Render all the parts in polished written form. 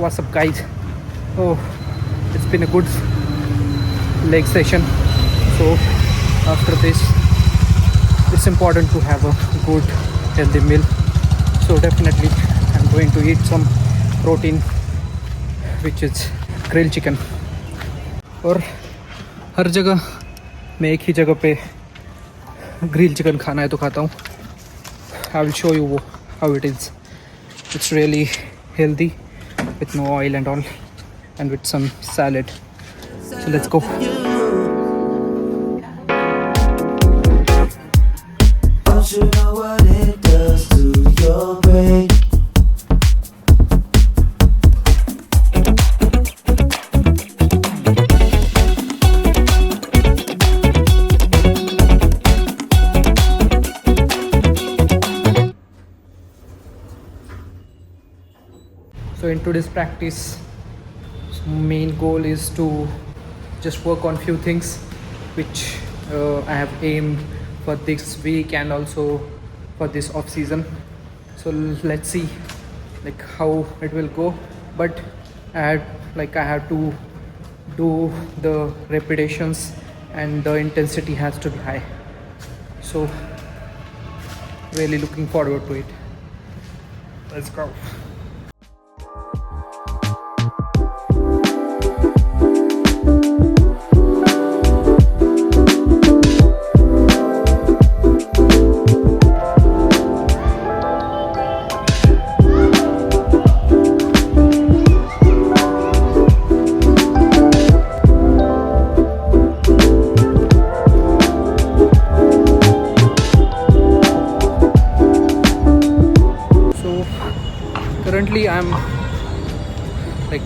What's up, guys? Oh, it's been a good leg session. So after this, it's important to have a good healthy meal. So definitely, I'm going to eat some protein, which is grilled chicken. और हर जगह मैं एक ही जगह पे grill chicken खाना है तो खाता हूँ. I will show you how it is. It's really healthy with no oil and all, and with some salad. So let's go. Don't you know what it does to your brain? So in today's practice, main goal is to just work on few things which I have aimed for this week and also for this off season. So let's see like how it will go. But I have to do the repetitions and the intensity has to be high. So really looking forward to it. Let's go. Currently I'm like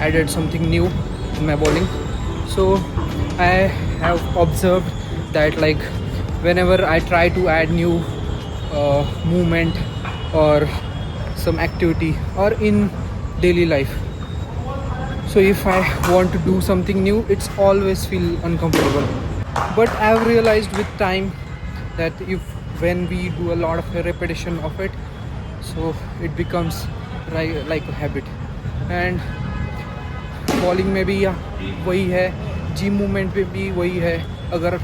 added something new in my bowling. So I have observed that like whenever I try to add new movement or some activity or in daily life, so if I want to do something new, it's always feel uncomfortable. But I've realized with time that if when we do a lot of repetition of it, so it becomes like a habit. And bowling में भी वही है, gym movement में भी वही है. अगर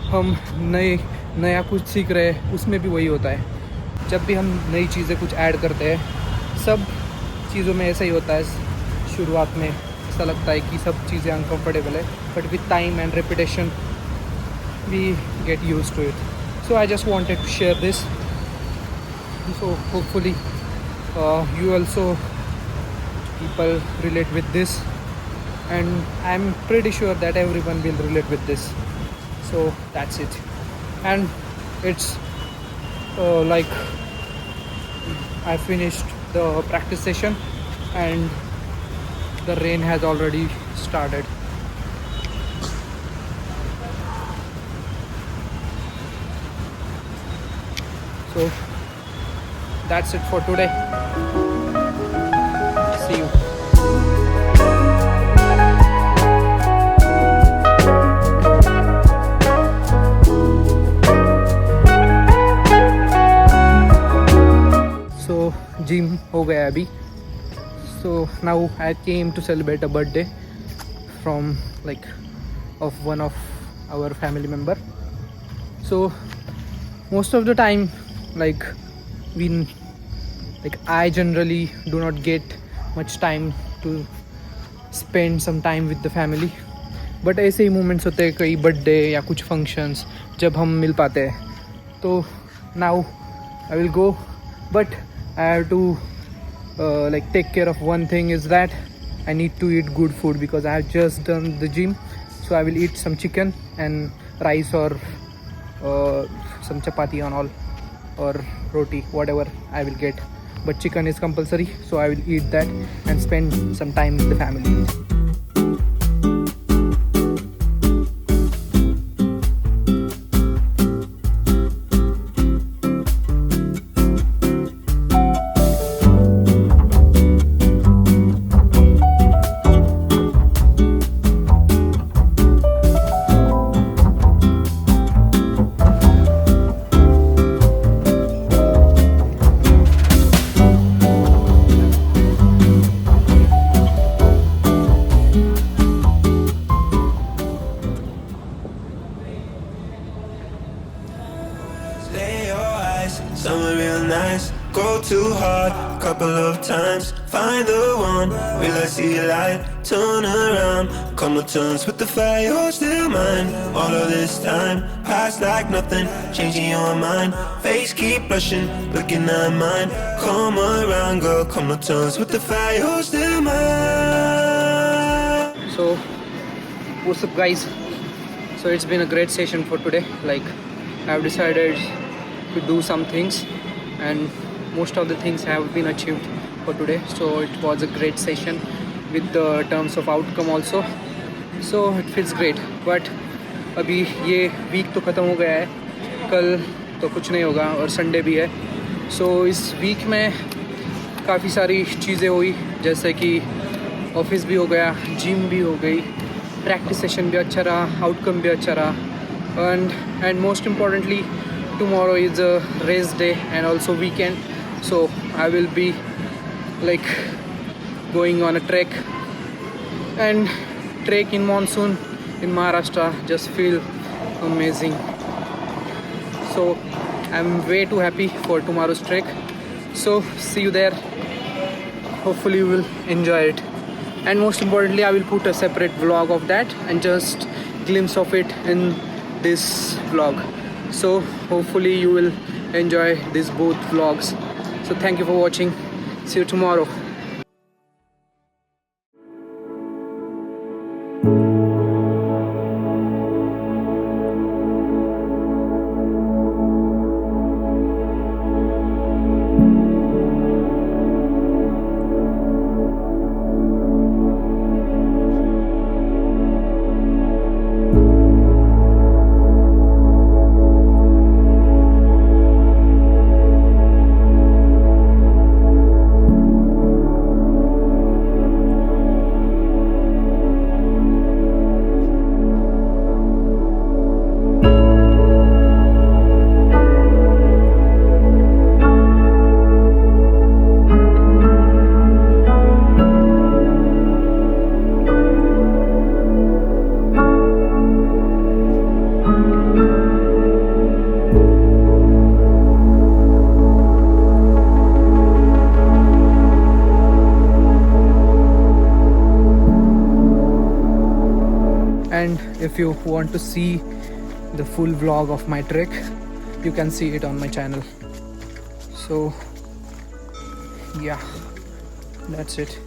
हम नया कुछ सीख रहे हैं उसमें भी वही होता है. जब भी हम नई चीज़ें कुछ ऐड करते हैं, सब चीज़ों में ऐसा ही होता है. शुरुआत में ऐसा लगता है कि सब चीज़ें अनकम्फर्टेबल है, but with time and repetition we get used to it. So I just wanted to share this. So hopefully you also people relate with this, and I'm pretty sure that everyone will relate with this. So that's it. And it's like I finished the practice session and the rain has already started. So that's it for today. See you. So gym हो गया अभी. So now I came to celebrate a birthday from like of one of our family member. So most of the time I generally do not get much time to spend some time with the family, but ऐसे ही moments होते हैं कई birthday या कुछ functions जब हम मिल पाते हैं. तो now I will go, but I have to take care of one thing, is that I need to eat good food because I have just done the gym. So I will eat some chicken and rice or some chapati and all, or roti, whatever I will get. But chicken is compulsory, so I will eat that and spend some time with the family. nights go too hard a couple of times. Find the one, will I see a light? Turn around, come to terms with the fire, you're still mine. All of this time, past like nothing, changing your mind. Face keep blushing, looking at mine. Come around, girl, come to terms with the fire, you're still mine. So what's up guys? So it's been a great session for today. Like I've decided to do some things and most of the things have been achieved for today. So it was a great session with the terms of outcome also. So it feels great. But अभी ये week तो ख़त्म हो गया है, कल तो कुछ नहीं होगा और संडे भी है. सो इस वीक में काफ़ी सारी चीज़ें हुई, जैसे कि ऑफिस भी हो गया, जिम भी हो गई, प्रैक्टिस सेशन भी अच्छा रहा, आउटकम भी अच्छा रहा. And most importantly tomorrow is a race day and also weekend, so I will be like going on a trek, and trek in monsoon in Maharashtra just feel amazing. So I'm way too happy for tomorrow's trek. So see you there. Hopefully you will enjoy it, and most importantly I will put a separate vlog of that and just glimpse of it in this vlog. So hopefully you will enjoy these both vlogs. So thank you for watching. See you tomorrow. And if you want to see the full vlog of my trek, you can see it on my channel. So yeah, that's it.